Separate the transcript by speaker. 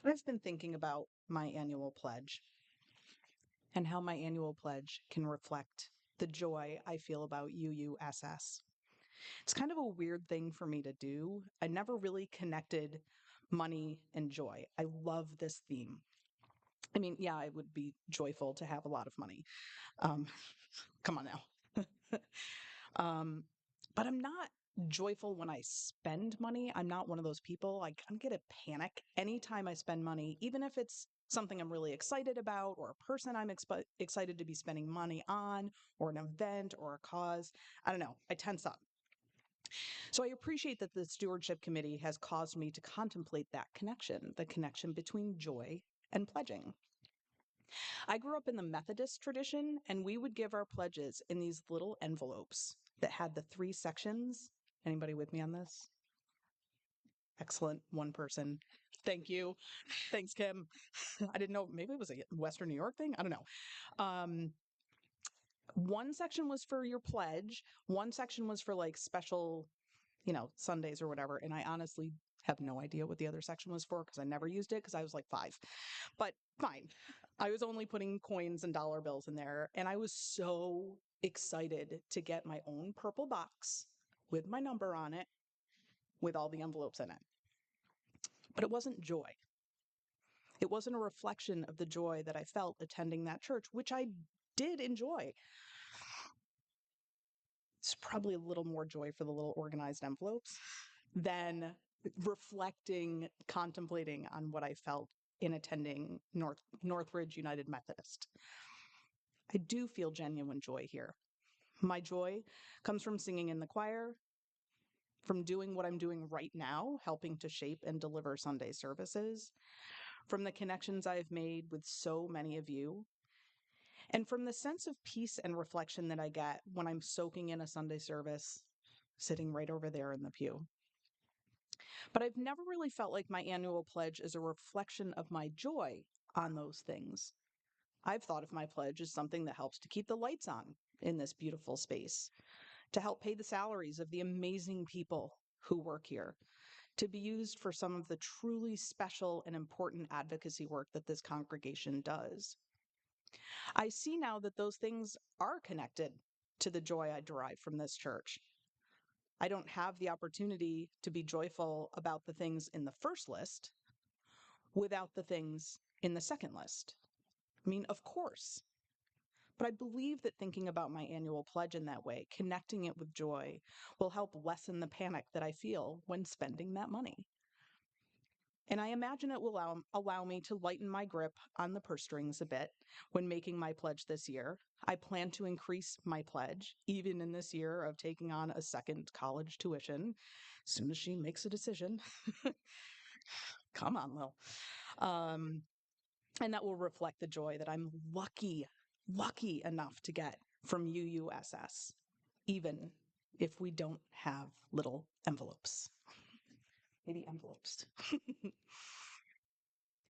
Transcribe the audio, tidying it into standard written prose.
Speaker 1: I've been thinking about my annual pledge and how my annual pledge can reflect the joy I feel about UUSS. It's kind of a weird thing for me to do. I never really connected money and joy. I love this theme. I mean, yeah, I would be joyful to have a lot of money. Um, come on now. um, but I'm not joyful when I spend money. I'm not one of those people. I kind of get a panic anytime I spend money, even if it's something I'm really excited about or a person I'm excited to be spending money on or an event or a cause. I don't know. I tense up. So I appreciate that the Stewardship Committee has caused me to contemplate that connection, the connection between joy and pledging. I grew up in the Methodist tradition, and we would give our pledges in these little envelopes that had the three sections. Anybody with me on this? Excellent. One person. Thank you. Thanks, Kim. I didn't know. Maybe it was a Western New York thing. I don't know. One section was for your pledge. One section was for like special, Sundays or whatever. And I honestly have no idea what the other section was for because I never used it because I was like 5. But fine. I was only putting coins and dollar bills in there. And I was so excited to get my own purple box with my number on it with all the envelopes in it. But it wasn't joy. It wasn't a reflection of the joy that I felt attending that church, which I did enjoy. It's probably a little more joy for the little organized envelopes than reflecting, contemplating on what I felt in attending Northridge United Methodist. I do feel genuine joy here. My joy comes from singing in the choir, from doing what I'm doing right now, helping to shape and deliver Sunday services, from the connections I've made with so many of you, and from the sense of peace and reflection that I get when I'm soaking in a Sunday service, sitting right over there in the pew. But I've never really felt like my annual pledge is a reflection of my joy on those things. I've thought of my pledge as something that helps to keep the lights on in this beautiful space, to help pay the salaries of the amazing people who work here, to be used for some of the truly special and important advocacy work that this congregation does. I see now that those things are connected to the joy I derive from this church. I don't have the opportunity to be joyful about the things in the first list without the things in the second list. I mean, of course. But I believe that thinking about my annual pledge in that way, connecting it with joy, will help lessen the panic that I feel when spending that money. And I imagine it will allow me to lighten my grip on the purse strings a bit when making my pledge this year. I plan to increase my pledge, even in this year of taking on a second college tuition, as soon as she makes a decision. Come on, Lil. Um, and that will reflect the joy that I'm lucky enough to get from UUSS, even if we don't have little envelopes. Maybe envelopes.